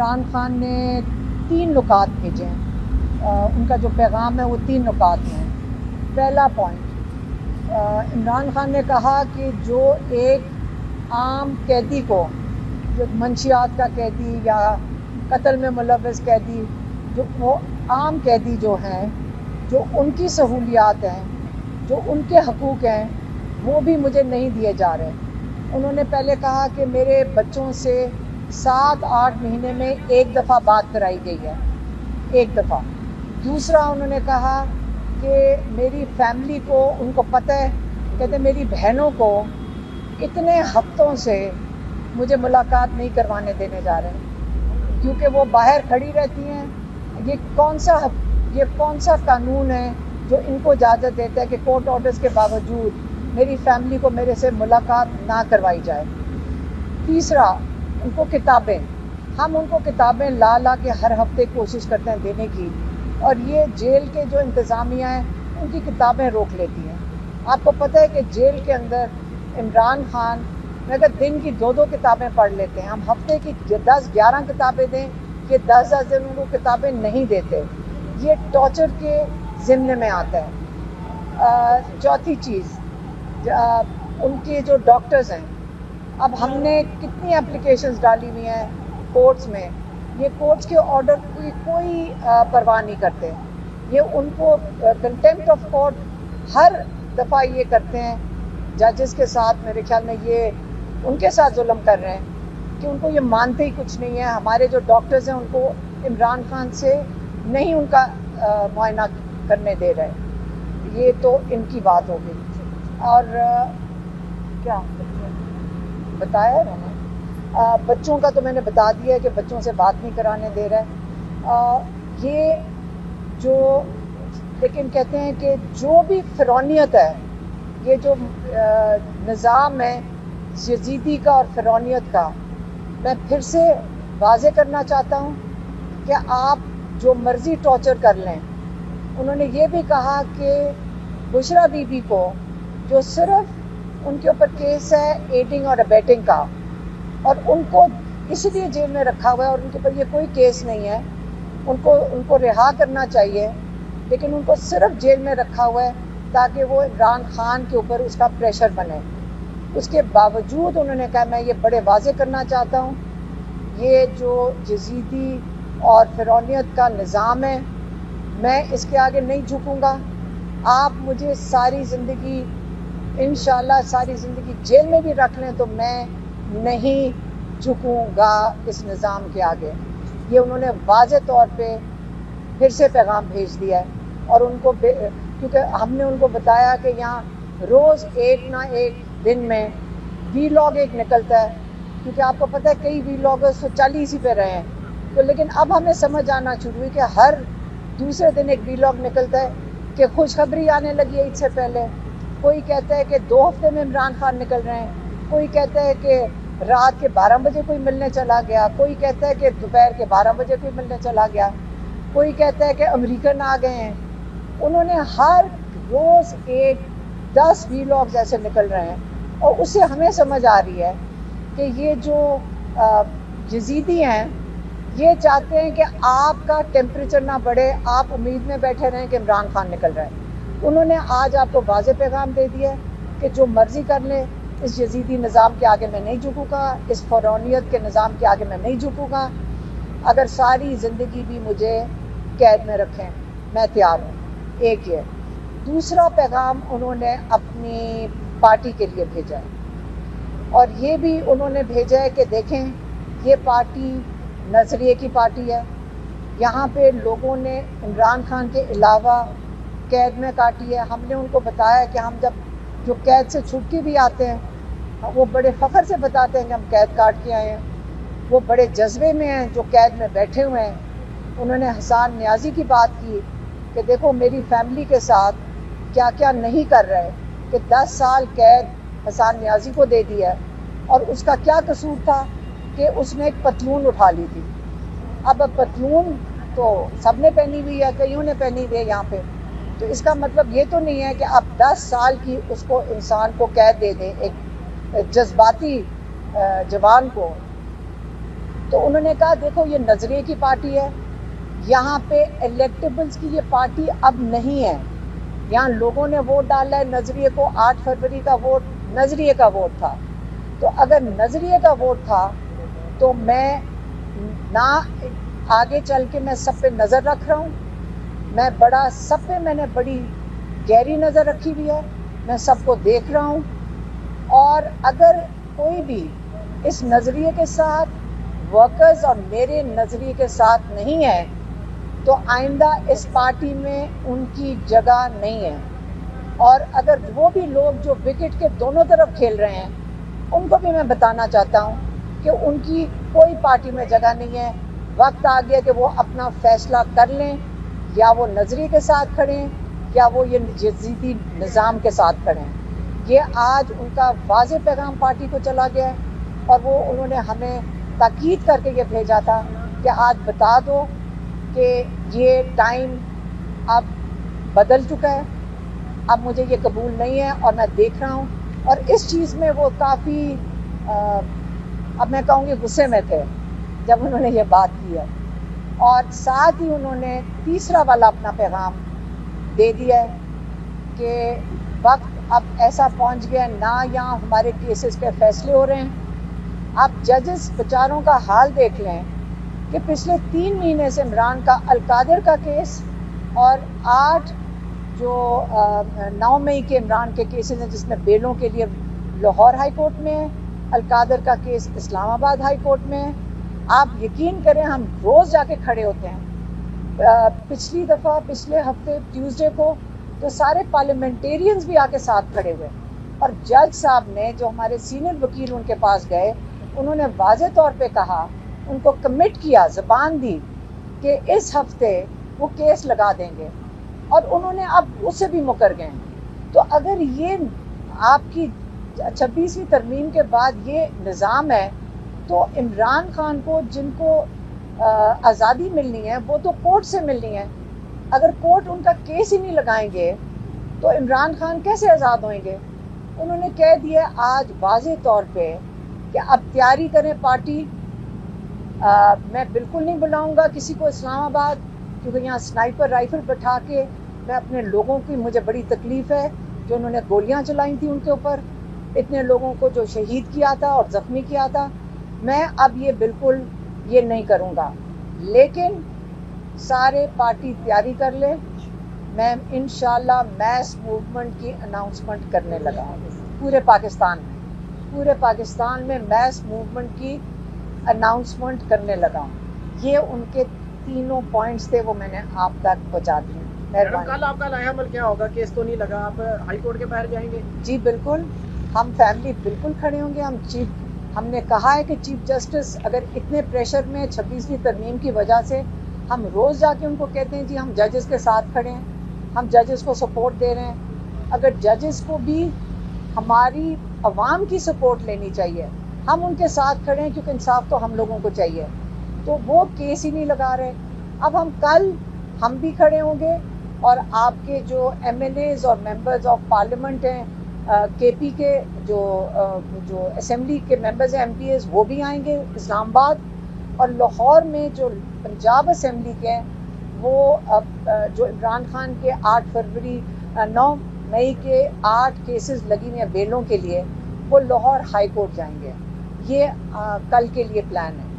عمران خان نے 3 نکات بھیجے ہیں. ان کا جو پیغام ہے وہ 3 نکات میں ہے. پہلا پوائنٹ، عمران خان نے کہا کہ جو ایک عام قیدی کو، جو منشیات کا قیدی یا قتل میں ملوث قیدی، جو وہ عام قیدی جو ہیں، جو ان کی سہولیات ہیں، جو ان کے حقوق ہیں، وہ بھی مجھے نہیں دیے جا رہے. انہوں نے پہلے کہا کہ میرے بچوں سے 7-8 مہینے میں ایک دفعہ بات کرائی گئی ہے، ایک دفعہ. دوسرا انہوں نے کہا کہ میری فیملی کو، ان کو پتہ ہے، کہتے میری بہنوں کو اتنے ہفتوں سے مجھے ملاقات نہیں کروانے دینے جا رہے کیونکہ وہ باہر کھڑی رہتی ہیں. یہ کون سا قانون ہے جو ان کو اجازت دیتا ہے کہ کورٹ آرڈرز کے باوجود میری فیملی کو میرے سے ملاقات نہ کروائی جائے. تیسرا، ان کو کتابیں، ہم ان کو کتابیں لا کے ہر ہفتے کوشش کرتے ہیں دینے کی، اور یہ جیل کے جو انتظامیہ ہیں ان کی کتابیں روک لیتی ہیں. آپ کو پتہ ہے کہ جیل کے اندر عمران خان اگر دن کی 2 کتابیں پڑھ لیتے ہیں، ہم ہفتے کی 10-11 کتابیں دیں، یہ 10 دن ان کو کتابیں نہیں دیتے. یہ ٹارچر کے ضمن میں آتا ہے. چوتھی چیز، ان کے جو ڈاکٹرز ہیں، اب ہم نے کتنی اپلیکیشنز ڈالی ہوئی ہیں کورٹس میں، یہ کورٹس کے آرڈر کی کوئی پرواہ نہیں کرتے. یہ ان کو کنٹیمپٹ آف کورٹ ہر دفعہ یہ کرتے ہیں ججز کے ساتھ. میرے خیال میں یہ ان کے ساتھ ظلم کر رہے ہیں کہ ان کو یہ مانتے ہی کچھ نہیں ہے. ہمارے جو ڈاکٹرز ہیں ان کو عمران خان سے نہیں ان کا معائنہ کرنے دے رہے. یہ تو ان کی بات ہو گئی. اور کیا بتایا ہے میں نے، بچوں کا تو میں نے بتا دیا ہے کہ بچوں سے بات نہیں کرانے دے رہا ہے. یہ جو لیکن کہتے ہیں کہ جو بھی فرعونیت ہے، یہ جو نظام ہے یزیدی کا اور فرعونیت کا، میں پھر سے واضح کرنا چاہتا ہوں کہ آپ جو مرضی ٹارچر کر لیں. انہوں نے یہ بھی کہا کہ بشرا بی بی کو، جو صرف ان کے اوپر کیس ہے ایڈنگ اور ابیٹنگ کا، اور ان کو اس لیے جیل میں رکھا ہوا ہے اور ان کے اوپر یہ کوئی کیس نہیں ہے، ان کو رہا کرنا چاہیے، لیکن ان کو صرف جیل میں رکھا ہوا ہے تاکہ وہ عمران خان کے اوپر اس کا پریشر بنے. اس کے باوجود انہوں نے کہا، میں یہ بڑے واضح کرنا چاہتا ہوں، یہ جو یزیدی اور فرعونیت کا نظام ہے، میں اس کے آگے نہیں جھکوں گا. آپ مجھے ساری زندگی، انشاءاللہ ساری زندگی جیل میں بھی رکھ لیں تو میں نہیں جھکوں گا اس نظام کے آگے. یہ انہوں نے واضح طور پہ پھر سے پیغام بھیج دیا ہے. اور ان کو کیونکہ ہم نے ان کو بتایا کہ یہاں روز ایک نہ ایک دن میں وی لاگ ایک نکلتا ہے، کیونکہ آپ کو پتہ ہے کئی وی لاگرز تو 40 ہی پہ رہے ہیں. تو لیکن اب ہمیں سمجھ آنا شروع ہوئی کہ ہر دوسرے دن ایک وی لاگ نکلتا ہے کہ خوشخبری آنے لگی ہے عید سے پہلے. کوئی کہتا ہے کہ 2 ہفتے میں عمران خان نکل رہے ہیں، کوئی کہتا ہے کہ رات کے 12 بجے کوئی ملنے چلا گیا، کوئی کہتا ہے کہ دوپہر کے 12 بجے کوئی ملنے چلا گیا، کوئی کہتا ہے کہ امریکن آ گئے ہیں. انہوں نے ہر روز 10 وی لاگز ایسے نکل رہے ہیں، اور اس سے ہمیں سمجھ آ رہی ہے کہ یہ جو یزیدی ہیں یہ چاہتے ہیں کہ آپ کا ٹیمپریچر نہ بڑھے، آپ امید میں بیٹھے رہیں کہ عمران خان نکل رہے ہیں. انہوں نے آج آپ کو واضح پیغام دے دیا ہے کہ جو مرضی کر لیں، اس یزیدی نظام کے آگے میں نہیں جھکوں گا، اس فرعونیت کے نظام کے آگے میں نہیں جھکوں گا. اگر ساری زندگی بھی مجھے قید میں رکھیں میں تیار ہوں. ایک یہ. دوسرا پیغام انہوں نے اپنی پارٹی کے لیے بھیجا ہے، اور یہ بھی انہوں نے بھیجا ہے کہ دیکھیں یہ پارٹی نظریے کی پارٹی ہے. یہاں پہ لوگوں نے عمران خان کے علاوہ قید میں کاٹی ہے. ہم نے ان کو بتایا کہ ہم جب جو قید سے چھٹ کے بھی آتے ہیں وہ بڑے فخر سے بتاتے ہیں کہ ہم قید کاٹ کے آئے ہیں. وہ بڑے جذبے میں ہیں جو قید میں بیٹھے ہوئے ہیں. انہوں نے حسان نیازی کی بات کی کہ دیکھو میری فیملی کے ساتھ کیا کیا نہیں کر رہے، کہ 10 سال قید حسان نیازی کو دے دی ہے، اور اس کا کیا قصور تھا کہ اس نے ایک پتلون اٹھا لی تھی. اب پتلون تو سب نے پہنی ہوئی ہے، کئیوں نے پہنی ہوئی ہے یہاں پہ. تو اس کا مطلب یہ تو نہیں ہے کہ اب 10 سال کی اس کو انسان کو قید دے دیں، ایک جذباتی جوان کو. تو انہوں نے کہا دیکھو یہ نظریے کی پارٹی ہے, یہاں پہ الیکٹیبلز کی یہ پارٹی اب نہیں ہے, یہاں لوگوں نے ووٹ ڈالا ہے نظریے کو, 8 فروری کا ووٹ نظریے کا ووٹ تھا. تو اگر نظریے کا ووٹ تھا تو میں نہ آگے چل کے میں سب پہ نظر رکھ رہا ہوں, میں بڑا سب پہ میں نے بڑی گہری نظر رکھی ہوئی ہے, میں سب کو دیکھ رہا ہوں, اور اگر کوئی بھی اس نظریے کے ساتھ ورکرز اور میرے نظریے کے ساتھ نہیں ہے تو آئندہ اس پارٹی میں ان کی جگہ نہیں ہے. اور اگر وہ بھی لوگ جو وکٹ کے دونوں طرف کھیل رہے ہیں ان کو بھی میں بتانا چاہتا ہوں کہ ان کی کوئی پارٹی میں جگہ نہیں ہے. وقت آ گیا کہ وہ اپنا فیصلہ کر لیں, یا وہ نظریے کے ساتھ کھڑیں یا وہ یہ جدیدی نظام کے ساتھ کھڑیں. یہ آج ان کا واضح پیغام پارٹی کو چلا گیا ہے, اور وہ انہوں نے ہمیں تاکید کر کے یہ بھیجا تھا کہ آج بتا دو کہ یہ ٹائم اب بدل چکا ہے, اب مجھے یہ قبول نہیں ہے, اور میں دیکھ رہا ہوں. اور اس چیز میں وہ کافی اب میں کہوں گی غصے میں تھے جب انہوں نے یہ بات کی ہے. اور ساتھ ہی انہوں نے تیسرا والا اپنا پیغام دے دیا ہے کہ وقت اب ایسا پہنچ گیا ہے, نہ یہاں ہمارے کیسز پہ فیصلے ہو رہے ہیں. آپ ججز بیچاروں کا حال دیکھ لیں کہ پچھلے 3 مہینے سے عمران کا القادر کا کیس اور 8 جو 9 مئی کے عمران کے کیسز ہیں جس میں بیلوں کے لیے لاہور ہائی کورٹ میں ہے, القادر کا کیس اسلام آباد ہائی کورٹ میں ہے. آپ یقین کریں ہم روز جا کے کھڑے ہوتے ہیں. پچھلی دفعہ پچھلے ہفتے ٹیوزڈے کو تو سارے پارلیمنٹیرینز بھی آ کے ساتھ کھڑے ہوئے, اور جج صاحب نے جو ہمارے سینئر وکیل ان کے پاس گئے انہوں نے واضح طور پہ کہا, ان کو کمٹ کیا, زبان دی کہ اس ہفتے وہ کیس لگا دیں گے, اور انہوں نے اب اس سے بھی مکر گئے. تو اگر یہ آپ کی 26ویں ترمیم کے بعد یہ نظام ہے تو عمران خان کو جن کو آزادی ملنی ہے وہ تو کورٹ سے ملنی ہے. اگر کورٹ ان کا کیس ہی نہیں لگائیں گے تو عمران خان کیسے آزاد ہوئیں گے؟ انہوں نے کہہ دیا آج واضح طور پہ کہ اب تیاری کریں پارٹی. میں بالکل نہیں بلاؤں گا کسی کو اسلام آباد, کیونکہ یہاں سنائپر رائفل بٹھا کے میں اپنے لوگوں کی, مجھے بڑی تکلیف ہے جو انہوں نے گولیاں چلائی تھیں ان کے اوپر, اتنے لوگوں کو جو شہید کیا تھا اور زخمی کیا تھا. میں اب یہ بالکل یہ نہیں کروں گا, لیکن سارے پارٹی تیاری کر لے. میں انشاءاللہ میس موومنٹ کی اناؤنسمنٹ کرنے لگا ہوں پورے پاکستان میں میس موومنٹ کی اناؤنسمنٹ کرنے لگا ہوں. یہ ان کے 3 پوائنٹس تھے, وہ میں نے آپ تک پہنچا دیے. کل آپ کا لائحہ عمل کیا ہوگا؟ کیس تو نہیں لگا, آپ ہائی کورٹ کے باہر جائیں گے؟ جی بالکل, ہم فیملی بالکل کھڑے ہوں گے. ہم نے کہا ہے کہ چیف جسٹس اگر اتنے پریشر میں 26ویں ترمیم کی وجہ سے, ہم روز جا کے ان کو کہتے ہیں جی ہم ججز کے ساتھ کھڑے ہیں, ہم ججز کو سپورٹ دے رہے ہیں. اگر ججز کو بھی ہماری عوام کی سپورٹ لینی چاہیے, ہم ان کے ساتھ کھڑے ہیں کیونکہ انصاف تو ہم لوگوں کو چاہیے. تو وہ کیس ہی نہیں لگا رہے. اب کل ہم بھی کھڑے ہوں گے, اور آپ کے جو ایم ایل ایز اور ممبرز آف پارلیمنٹ ہیں کے پی کے جو اسمبلی کے ممبرز ہیں, ایم پی ایز, وہ بھی آئیں گے اسلام آباد. اور لاہور میں جو پنجاب اسمبلی کے ہیں وہ جو عمران خان کے 9 مئی کے 8 کیسز لگی ہوئی ہیں بیلوں کے لیے, وہ لاہور ہائی کورٹ جائیں گے. یہ کل کے لیے پلان ہے.